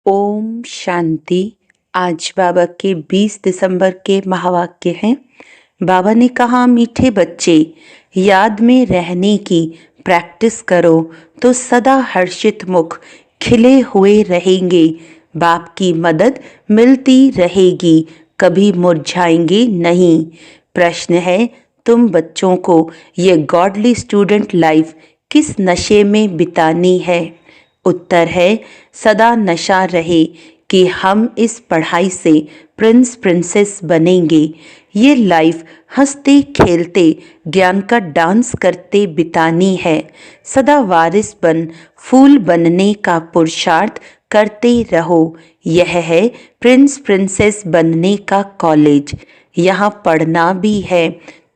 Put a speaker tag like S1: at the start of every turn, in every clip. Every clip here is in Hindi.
S1: ओम शांति। आज बाबा के 20 दिसंबर के महावाक्य हैं। बाबा ने कहा, मीठे बच्चे, याद में रहने की प्रैक्टिस करो तो सदा हर्षित मुख खिले हुए रहेंगे। बाप की मदद मिलती रहेगी, कभी मुरझाएंगे नहीं। प्रश्न है, तुम बच्चों को ये गॉडली स्टूडेंट लाइफ किस नशे में बितानी है? उत्तर है, सदा नशा रहे कि हम इस पढ़ाई से प्रिंस प्रिंसेस बनेंगे। ये लाइफ हंसते खेलते ज्ञान का डांस करते बितानी है। सदा वारिस बन फूल बनने का पुरुषार्थ करते रहो। यह है प्रिंस प्रिंसेस बनने का कॉलेज। यहाँ पढ़ना भी है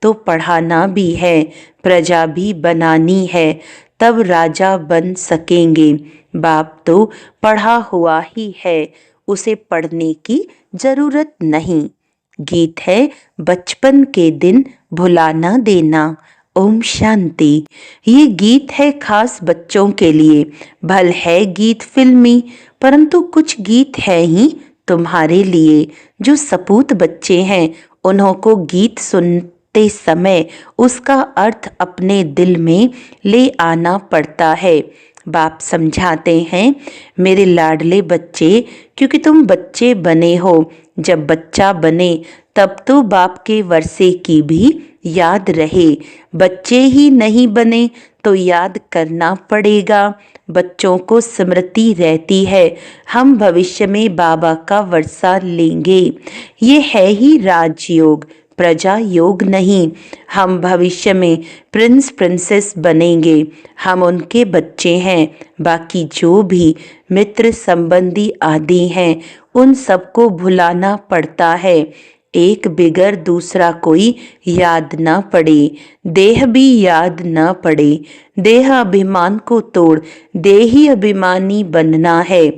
S1: तो पढ़ाना भी है, प्रजा भी बनानी है, तब राजा बन सकेंगे। बाप तो पढ़ा हुआ ही है, उसे पढ़ने की जरूरत नहीं। गीत है, बचपन के दिन भुला न देना। ओम शांति। ये गीत है खास बच्चों के लिए। भल है गीत फिल्मी, परंतु कुछ गीत है ही तुम्हारे लिए। जो सपूत बच्चे हैं, उन्हों को गीत सुनते समय उसका अर्थ अपने दिल में ले आना पड़ता है। बाप समझाते हैं, मेरे लाडले बच्चे, क्योंकि तुम बच्चे बने हो। जब बच्चा बने तब तो बाप के वर्षे की भी याद रहे। बच्चे ही नहीं बने तो याद करना पड़ेगा। बच्चों को स्मृति रहती है, हम भविष्य में बाबा का वर्षा लेंगे। ये है ही राजयोग, प्रजा योग नहीं। हम भविष्य में प्रिंस प्रिंसेस बनेंगे। हम उनके बच्चे हैं। बाकी जो भी मित्र संबंधी आदि हैं, उन सबको भुलाना पड़ता है। एक बिगर दूसरा कोई याद न पड़े, देह भी याद न पड़े। देह अभिमान को तोड़ देही अभिमानी बनना है।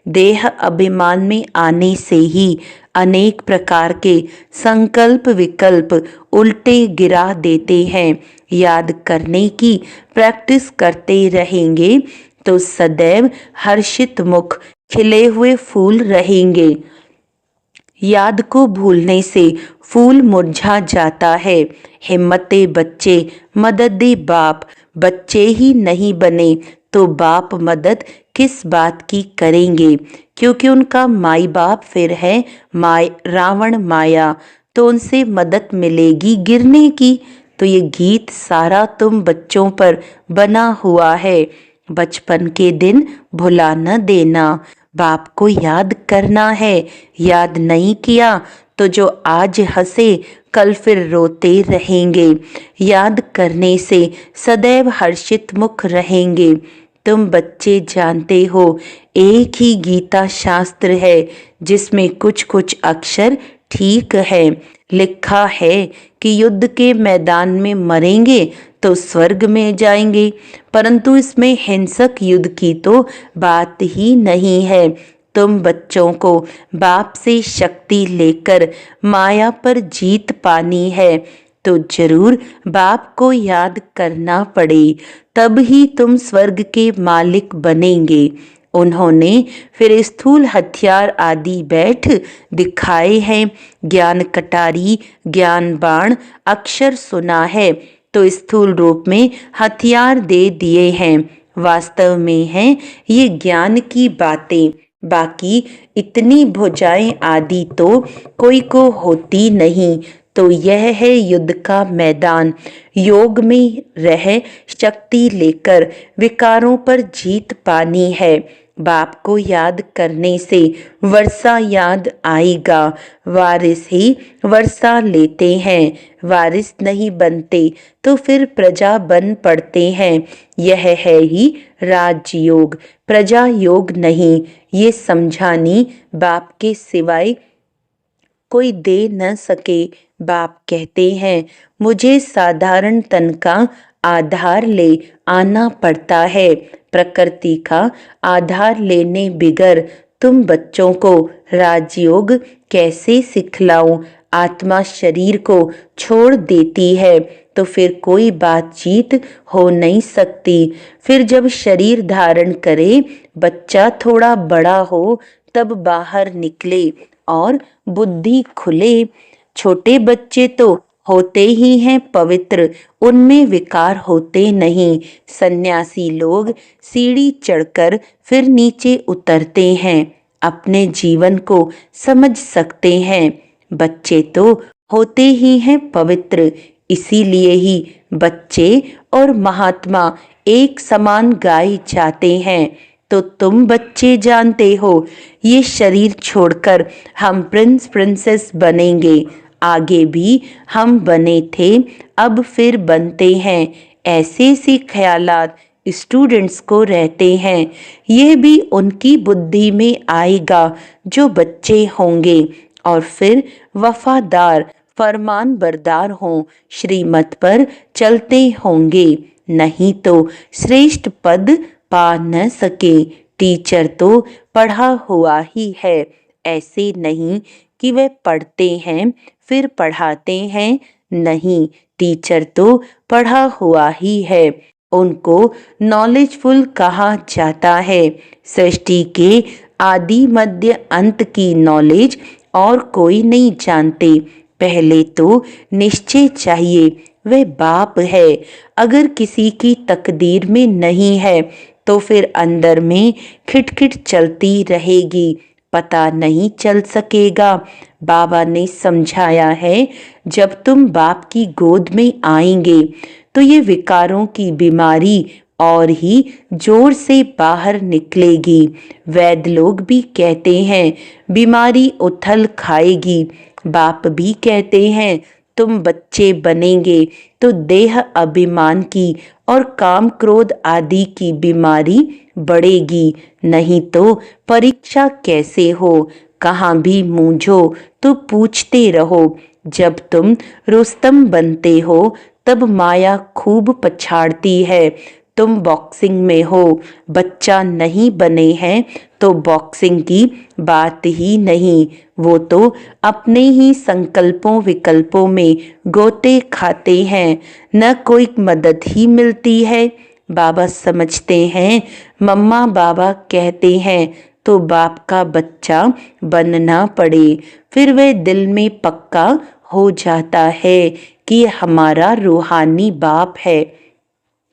S1: देह अभिमान में आने से ही अनेक प्रकार के संकल्प विकल्प उल्टे गिरा देते हैं। याद करने की प्रैक्टिस करते रहेंगे तो सदैव हर्षित मुख खिले हुए फूल रहेंगे। याद को भूलने से फूल मुरझा जाता है। हिम्मते बच्चे, मदद दे बाप। बच्चे ही नहीं बने तो बाप मदद किस बात की करेंगे? क्योंकि उनका माई बाप फिर है रावण माया, तो उनसे मदद मिलेगी गिरने की। तो ये गीत सारा तुम बच्चों पर बना हुआ है। बचपन के दिन भुला न देना। बाप को याद करना है। याद नहीं किया तो जो आज हंसे कल फिर रोते रहेंगे। याद करने से सदैव हर्षित मुख रहेंगे। तुम बच्चे जानते हो, एक ही गीता शास्त्र है जिसमें कुछ कुछ अक्षर ठीक है। लिखा है कि युद्ध के मैदान में मरेंगे तो स्वर्ग में जाएंगे, परंतु इसमें हिंसक युद्ध की तो बात ही नहीं है। तुम बच्चों को बाप से शक्ति लेकर माया पर जीत पानी है, तो जरूर बाप को याद करना पड़े, तब ही तुम स्वर्ग के मालिक बनेंगे। उन्होंने फिर स्थूल हथियार आदि बैठ दिखाए हैं। ज्ञान कटारी, ज्ञान बाण अक्षर सुना है, तो स्थूल रूप में हथियार दे दिए हैं। वास्तव में है ये ज्ञान की बातें। बाकी इतनी भुजाएं आदि तो कोई को होती नहीं। तो यह है युद्ध का मैदान। योग में रह शक्ति लेकर विकारों पर जीत पानी है। बाप को याद करने से वर्षा याद आएगा। वारिस ही वर्षा लेते हैं, वारिस नहीं बनते तो फिर प्रजा बन पड़ते हैं। यह है ही राजयोग, प्रजा योग नहीं। ये समझानी बाप के सिवाय कोई दे न सके। बाप कहते हैं, मुझे साधारण तन का आधार ले आना पड़ता है। प्रकृति का आधार लेने बिगर तुम बच्चों को राजयोग कैसे सिखलाऊं? आत्मा शरीर को छोड़ देती है तो फिर कोई बातचीत हो नहीं सकती। फिर जब शरीर धारण करे, बच्चा थोड़ा बड़ा हो तब बाहर निकले और बुद्धि खुले। छोटे बच्चे तो होते ही हैं पवित्र, उनमें विकार होते नहीं। सन्यासी लोग सीढ़ी चढ़कर फिर नीचे उतरते हैं, अपने जीवन को समझ सकते हैं। बच्चे तो होते ही हैं पवित्र, इसीलिए ही बच्चे और महात्मा एक समान गाए जाते हैं। तो तुम बच्चे जानते हो, ये शरीर छोड़कर हम प्रिंस प्रिंसेस बनेंगे। आगे भी हम बने थे, अब फिर बनते हैं। ऐसे से ख्यालात स्टूडेंट्स को रहते हैं। यह भी उनकी बुद्धि में आएगा जो बच्चे होंगे और फिर वफादार फरमान बरदार हों, श्रीमत पर चलते होंगे। नहीं तो श्रेष्ठ पद पा न सके। टीचर तो पढ़ा हुआ ही है, ऐसे नहीं कि वे पढ़ते हैं फिर पढ़ाते हैं। नहीं, टीचर तो पढ़ा हुआ ही है, उनको नॉलेजफुल कहा जाता है। सृष्टि के आदि मध्य अंत की नॉलेज और कोई नहीं जानते। पहले तो निश्चय चाहिए वह बाप है। अगर किसी की तकदीर में नहीं है तो फिर अंदर में खिटखिट चलती रहेगी, पता नहीं चल सकेगा। बाबा ने समझाया है, जब तुम बाप की गोद में आएंगे तो ये विकारों की बीमारी और ही जोर से बाहर निकलेगी। वैद्य लोग भी कहते हैं बीमारी उथल खाएगी। बाप भी कहते हैं तुम बच्चे बनेंगे तो देह अभिमान की और काम क्रोध आदि की बीमारी बढ़ेगी। नहीं तो परीक्षा कैसे हो, कहाँ भी मूंझो तो पूछते रहो। जब तुम रुस्तम बनते हो तब माया खूब पछाड़ती है। तुम बॉक्सिंग में हो, बच्चा नहीं बने हैं तो बॉक्सिंग की बात ही नहीं। वो तो अपने ही संकल्पों विकल्पों में गोते खाते हैं, न कोई मदद ही मिलती है। बाबा समझते हैं, मम्मा बाबा कहते हैं तो बाप का बच्चा बनना पड़े। फिर वह दिल में पक्का हो जाता है कि हमारा रूहानी बाप है।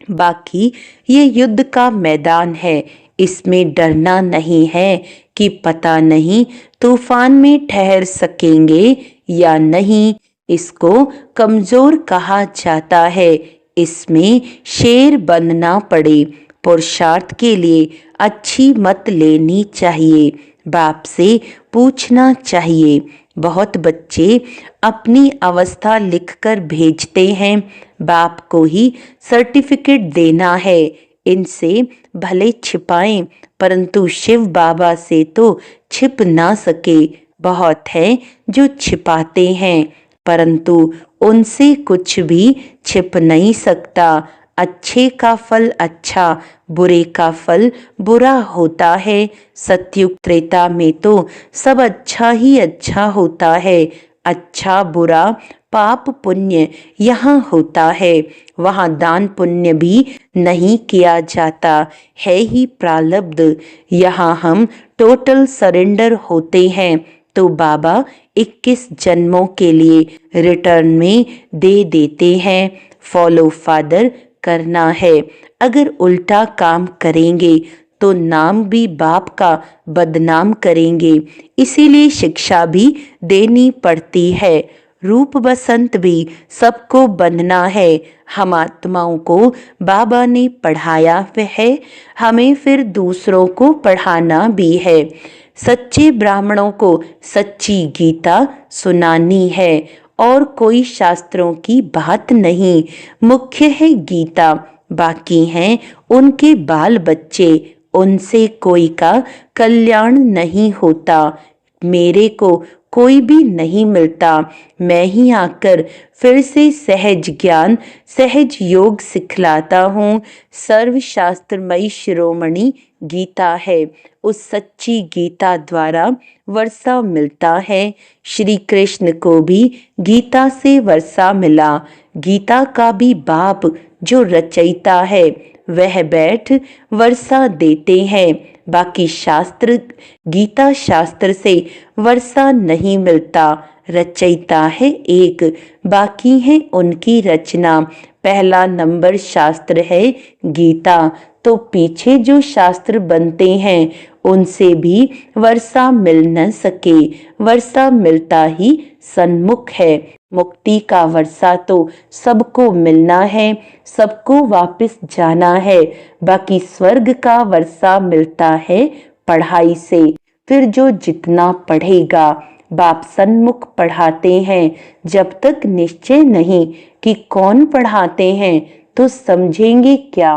S1: बाकी ये युद्ध का मैदान है, इसमें डरना नहीं है कि पता नहीं तूफान में ठहर सकेंगे या नहीं। इसको कमजोर कहा जाता है, इसमें शेर बनना पड़े। पुरुषार्थ के लिए अच्छी मत लेनी चाहिए, बाप से पूछना चाहिए। बहुत बच्चे अपनी अवस्था लिखकर भेजते हैं, बाप को ही सर्टिफिकेट देना है। इनसे भले छिपाएं, परंतु शिव बाबा से तो छिप ना सके। बहुत है जो छिपाते हैं, परंतु उनसे कुछ भी छिप नहीं सकता। अच्छे का फल अच्छा, बुरे का फल बुरा होता है। सतयुग त्रेता में तो सब अच्छा ही अच्छा होता है। अच्छा बुरा पाप पुण्य यहाँ होता है, वहाँ दान पुण्य भी नहीं किया जाता है ही प्रारब्ध। यहाँ हम टोटल सरेंडर होते हैं तो बाबा 21 जन्मों के लिए रिटर्न में दे देते हैं। फॉलो फादर करना है। अगर उल्टा काम करेंगे तो नाम भी बाप का बदनाम करेंगे, इसीलिए शिक्षा भी देनी पड़ती है। रूप बसंत भी सबको बनना है। हम आत्माओं को बाबा ने पढ़ाया है, हमें फिर दूसरों को पढ़ाना भी है। सच्चे ब्राह्मणों को सच्ची गीता सुनानी है और कोई शास्त्रों की बात नहीं। मुख्य है गीता, बाकी हैं उनके बाल बच्चे, उनसे कोई का कल्याण नहीं होता। मेरे को कोई भी नहीं मिलता, मैं ही आकर फिर से सहज ज्ञान सहज योग सिखलाता हूँ। सर्वशास्त्रमयी शिरोमणि गीता है, उस सच्ची गीता द्वारा वर्षा मिलता है। श्री कृष्ण को भी गीता से वर्षा मिला। गीता का भी बाप जो रचयिता है वह बैठ वर्षा देते हैं। बाकी शास्त्र, गीता शास्त्र से वर्षा नहीं मिलता। रचयिता है एक, बाकी है उनकी रचना। पहला नंबर शास्त्र है गीता, तो पीछे जो शास्त्र बनते हैं उनसे भी वर्षा मिल न सके। वर्षा मिलता ही सन्मुख है। मुक्ति का वर्षा तो सबको मिलना है, सबको वापस जाना है। बाकी स्वर्ग का वर्षा मिलता है पढ़ाई से। फिर जो जितना पढ़ेगा, बाप सन्मुख पढ़ाते हैं। जब तक निश्चय नहीं कि कौन पढ़ाते हैं तो समझेंगे क्या,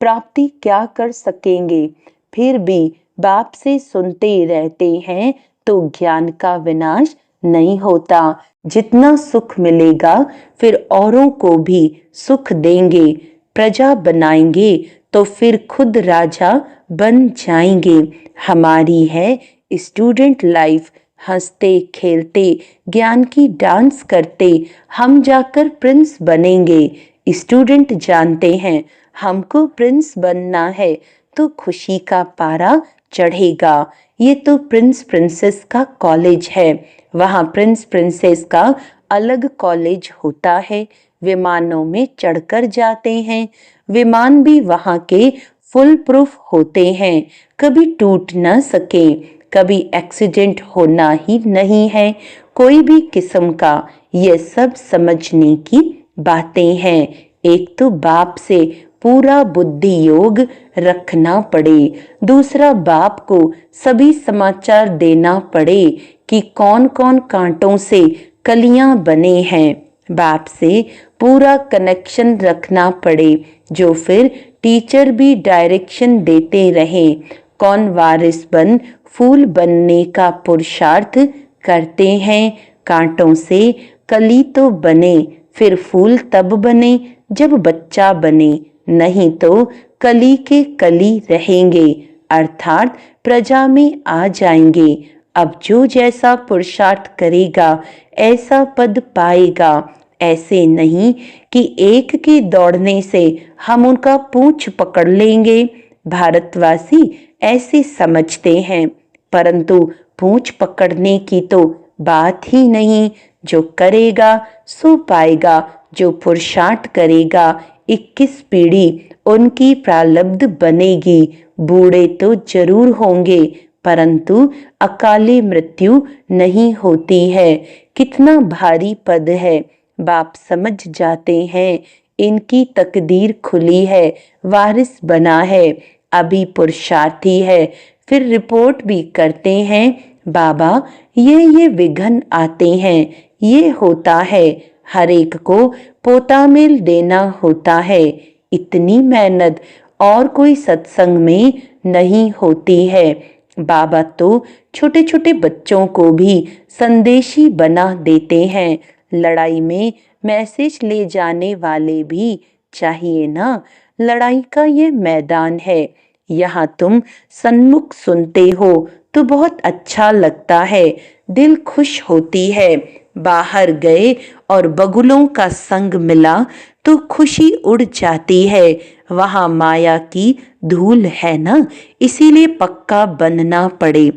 S1: प्राप्ति क्या कर सकेंगे। फिर भी बाप से सुनते रहते हैं तो ज्ञान का विनाश नहीं होता। जितना सुख मिलेगा फिर औरों को भी सुख देंगे। प्रजा बनाएंगे तो फिर खुद राजा बन जाएंगे। हमारी है स्टूडेंट लाइफ, हंसते खेलते ज्ञान की डांस करते हम जाकर प्रिंस बनेंगे। स्टूडेंट जानते हैं हमको प्रिंस बनना है तो खुशी का पारा चढ़ेगा। ये तो प्रिंस प्रिंसेस का कॉलेज है, वहाँ प्रिंस प्रिंसेस का अलग कॉलेज होता है। विमानों में चढ़कर जाते हैं, विमान भी वहाँ के फुल प्रूफ होते हैं, कभी टूट न सके, कभी एक्सीडेंट होना ही नहीं है कोई भी किस्म का। ये सब समझने की बातें हैं। एक तो बाप से पूरा बुद्धि योग रखना पड़े, दूसरा बाप को सभी समाचार देना पड़े कि कौन कौन कांटों से कलियां बने हैं। बाप से पूरा कनेक्शन रखना पड़े, जो फिर टीचर भी डायरेक्शन देते रहें। कौन वारिस बन फूल बनने का पुरुषार्थ करते हैं। कांटों से कली तो बने, फिर फूल तब बने जब बच्चा बने, नहीं तो कली के कली रहेंगे, अर्थात प्रजा में आ जाएंगे। अब जो जैसा पुरुषार्थ करेगा ऐसा पद पाएगा। ऐसे नहीं कि एक के दौड़ने से हम उनका पूंछ पकड़ लेंगे। भारतवासी ऐसे समझते हैं, परंतु पूंछ पकड़ने की तो बात ही नहीं। जो करेगा सो पाएगा, जो पुरुषार्थ करेगा 21 पीढ़ी उनकी प्रारब्ध बनेगी। बूढ़े तो जरूर होंगे परंतु अकाली मृत्यु नहीं होती है। कितना भारी पद है, बाप समझ जाते हैं इनकी तकदीर खुली है, वारिस बना है, अभी पुरुषार्थी है। फिर रिपोर्ट भी करते हैं, बाबा ये विघ्न आते हैं, ये होता है। हर एक को पोता मेल देना होता है। इतनी मेहनत और कोई सत्संग में नहीं होती है। बाबा तो छोटे छोटे बच्चों को भी संदेशी बना देते हैं। लड़ाई में मैसेज ले जाने वाले भी चाहिए ना। लड़ाई का ये मैदान है, यहाँ तुम सन्मुख सुनते हो तो बहुत अच्छा लगता है, दिल खुश होती है। बाहर गए और बगुलों का संग मिला तो खुशी उड़ जाती है। वहाँ माया की धूल है ना, इसीलिए पक्का बनना पड़े।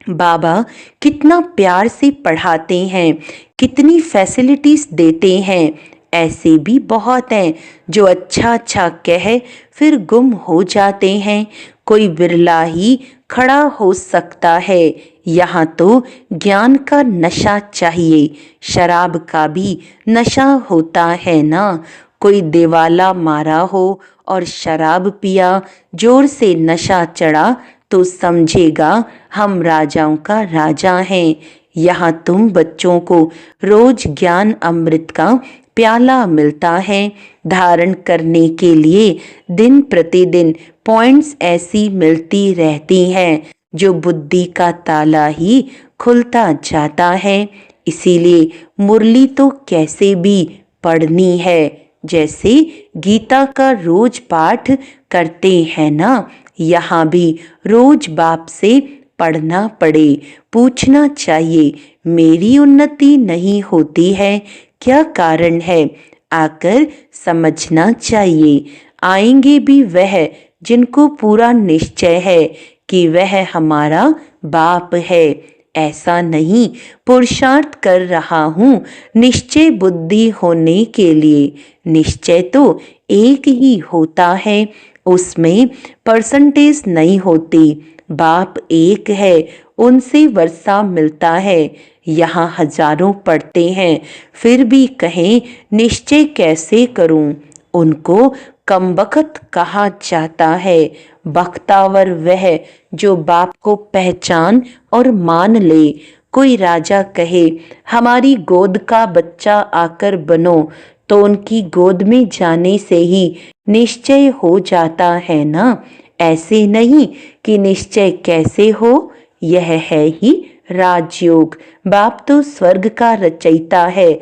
S1: बाबा कितना प्यार से पढ़ाते हैं, कितनी फैसिलिटीज देते हैं। ऐसे भी बहुत हैं जो अच्छा अच्छा कह फिर गुम हो जाते हैं। कोई बिरला ही खड़ा हो सकता है। यहाँ तो ज्ञान का नशा चाहिए, शराब का भी नशा होता है ना। कोई दिवाला मारा हो और शराब पिया, जोर से नशा चढ़ा तो समझेगा हम राजाओं का राजा हैं। यहाँ तुम बच्चों को रोज ज्ञान अमृत का प्याला मिलता है। धारण करने के लिए दिन प्रतिदिन पॉइंट्स ऐसी मिलती रहती हैं जो बुद्धि का ताला ही खुलता जाता है। इसीलिए मुरली तो कैसे भी पढ़नी है, जैसे गीता का रोज पाठ करते हैं ना, यहाँ भी रोज बाप से पढ़ना पड़े। पूछना चाहिए मेरी उन्नति नहीं होती है, क्या कारण है, आकर समझना चाहिए। आएंगे भी वह जिनको पूरा निश्चय है कि वह हमारा बाप है। ऐसा नहीं, पुरुषार्थ कर रहा हूँ निश्चय बुद्धि होने के लिए। निश्चय तो एक ही होता है, उसमें परसेंटेज नहीं होती। बाप एक है, उनसे वर्षा मिलता है। यहाँ हजारों पढ़ते हैं, फिर भी कहें निश्चय कैसे करूं। उनको कमबख्त कहा जाता है। बख्तावर वह जो बाप को पहचान और मान ले। कोई राजा कहे हमारी गोद का बच्चा आकर बनो, तो उनकी गोद में जाने से ही निश्चय हो जाता है ना। ऐसे नहीं कि निश्चय कैसे हो, यह है ही राजयोग। बाप तो स्वर्ग का रचयिता है,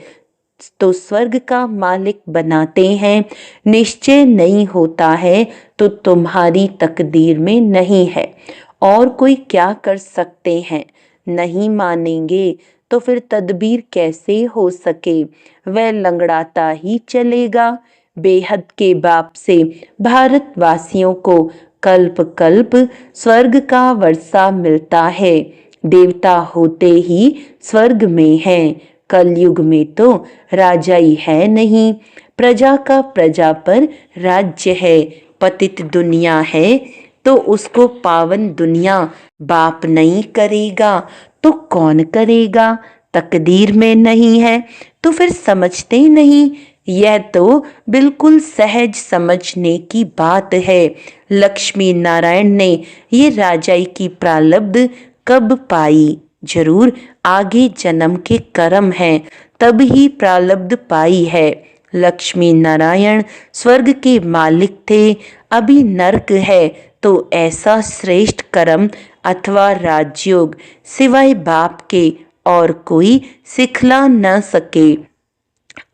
S1: तो स्वर्ग का मालिक बनाते हैं। निश्चय नहीं होता है तो तुम्हारी तकदीर में नहीं है, और कोई क्या कर सकते हैं। नहीं मानेंगे तो फिर तदबीर कैसे हो सके। वह लंगड़ाता ही चलेगा। बेहद के बाप से भारतवासियों को कल्प कल्प स्वर्ग का वर्षा मिलता है। देवता होते ही स्वर्ग में हैं। कलयुग में तो राजा ही है नहीं, प्रजा का प्रजा पर राज्य है। पतित दुनिया है तो उसको पावन दुनिया बाप नहीं करेगा तो कौन करेगा। तकदीर में नहीं है तो फिर समझते नहीं। यह तो बिल्कुल सहज समझने की बात है। लक्ष्मी नारायण ने ये राजाई की प्रालब्ध कब पाई। जरूर आगे जन्म के कर्म हैं, तब ही प्रालब्ध पाई है। लक्ष्मी नारायण स्वर्ग के मालिक थे, अभी नरक है, तो ऐसा श्रेष्ठ कर्म अथवा राजयोग सिवाय बाप के और कोई सिखला न सके।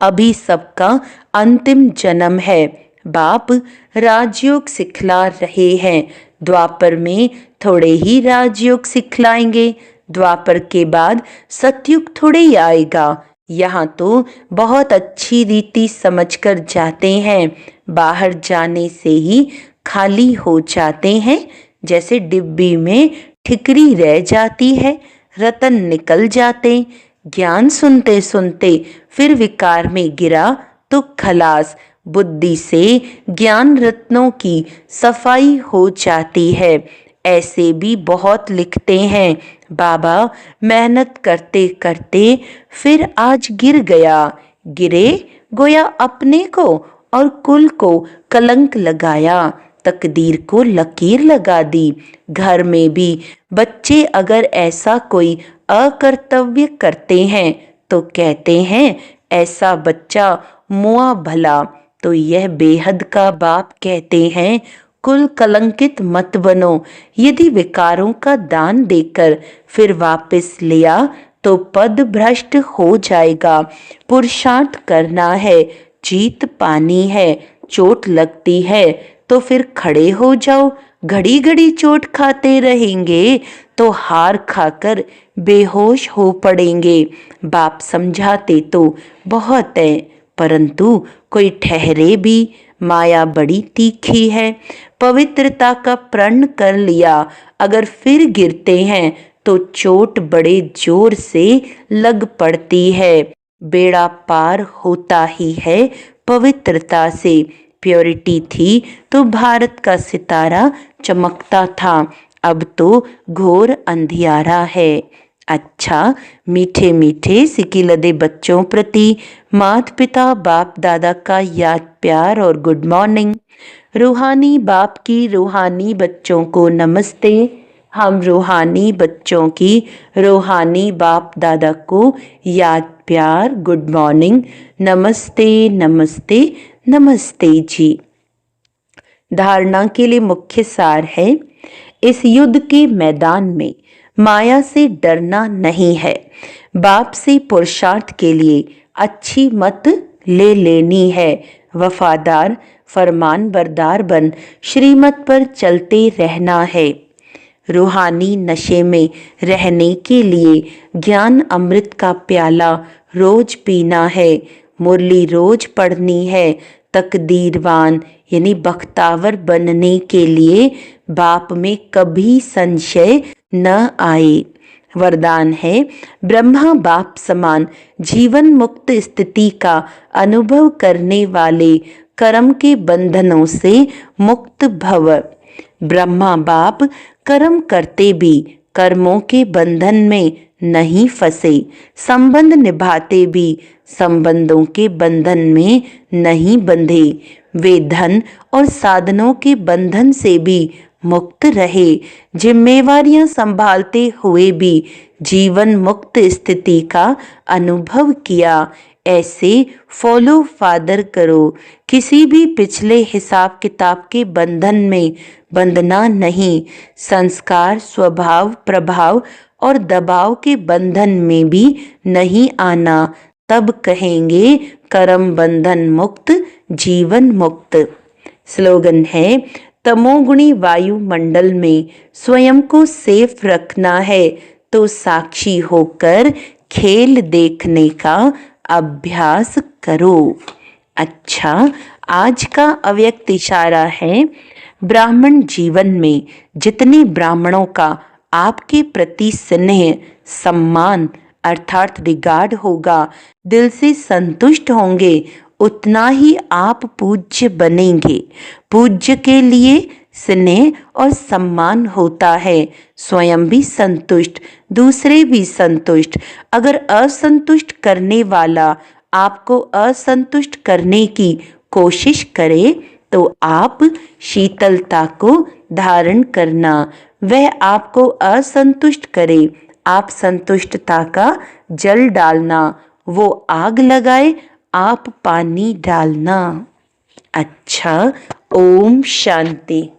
S1: अभी सबका अंतिम जन्म है। बाप राजयोग सिखला रहे हैं। द्वापर में थोड़े ही राजयोग सिखलाएंगे। द्वापर के बाद सतयुग थोड़े ही आएगा। यहाँ तो बहुत अच्छी रीति समझकर जाते हैं। बाहर जाने से ही खाली हो जाते हैं। जैसे डिब्बी में ठिकरी रह जाती है, रतन निकल जाते। ज्ञान सुनते सुनते फिर विकार में गिरा तो खलास। बुद्धि से ज्ञान रत्नों की सफाई हो जाती है। ऐसे भी बहुत लिखते हैं, बाबा मेहनत करते करते फिर आज गिर गया। गिरे गोया अपने को और कुल को कलंक लगाया, तकदीर को लकीर लगा दी। घर में भी बच्चे अगर ऐसा कोई अकर्तव्य करते हैं तो कहते हैं ऐसा बच्चा मुआ भला। तो यह बेहद का बाप कहते हैं कुल कलंकित मत बनो। यदि विकारों का दान देकर फिर वापस लिया तो पद भ्रष्ट हो जाएगा। पुरुषार्थ करना है, जीत पानी है। चोट लगती है तो फिर खड़े हो जाओ। घड़ी घड़ी चोट खाते रहेंगे तो हार खाकर बेहोश हो पड़ेंगे। बाप समझाते तो बहुत है, परंतु कोई ठहरे भी। माया बड़ी तीखी है। पवित्रता का प्रण कर लिया, अगर फिर गिरते हैं तो चोट बड़े जोर से लग पड़ती है। बेड़ा पार होता ही है पवित्रता से। प्योरिटी थी तो भारत का सितारा चमकता था, अब तो घोर अंधियारा है। अच्छा, मीठे मीठे सिकिलदे बच्चों प्रति माता पिता बाप दादा का याद प्यार और गुड मॉर्निंग। रूहानी बाप की रूहानी बच्चों को नमस्ते। हम रूहानी बच्चों की रूहानी बाप दादा को याद प्यार गुड मॉर्निंग, नमस्ते नमस्ते नमस्ते जी। धारणा के लिए मुख्य सार है, इस युद्ध के मैदान में माया से डरना नहीं है। बाप से पुरुषार्थ के लिए अच्छी मत ले लेनी है। वफादार फरमान बरदार बन श्रीमत पर चलते रहना है। रूहानी नशे में रहने के लिए ज्ञान अमृत का प्याला रोज पीना है। मुरली रोज पढ़नी है। तकदीरवान यानी बख्तावर बनने के लिए बाप में कभी संशय न आए। वरदान है, ब्रह्मा बाप समान जीवन मुक्त स्थिति का अनुभव करने वाले कर्म के बंधनों से मुक्त भव। ब्रह्मा बाप कर्म करते भी कर्मों के बंधन में नहीं फंसे, संबंध निभाते भी संबंधों के बंधन में नहीं बंधे। वे धन और साधनों के बंधन से भी मुक्त रहे, जिम्मेवारियां संभालते हुए भी जीवन मुक्त स्थिति का अनुभव किया। ऐसे फॉलो फादर करो, किसी भी पिछले हिसाब किताब के बंधन में बंधना नहीं, संस्कार स्वभाव प्रभाव और दबाव के बंधन में भी नहीं आना, तब कहेंगे कर्म बंधन मुक्त जीवन मुक्त। स्लोगन है, तमोगुणी वायुमंडल में स्वयं को सेफ रखना है तो साक्षी होकर खेल देखने का अभ्यास करो। अच्छा, आज का अव्यक्त इशारा है, ब्राह्मण जीवन में जितने ब्राह्मणों का आपके प्रति स्नेह सम्मान अर्थात रिगार्ड होगा, दिल से संतुष्ट होंगे, उतना ही आप पूज्य बनेंगे। पूज्य के लिए स्नेह और सम्मान होता है, स्वयं भी संतुष्ट, दूसरे भी संतुष्ट। अगर असंतुष्ट करने वाला आपको असंतुष्ट करने की कोशिश करे तो आप शीतलता को धारण करना, वह आपको असंतुष्ट करे, आप संतुष्टता का जल डालना, वो आग लगाए आप पानी डालना। अच्छा, ओम शांति।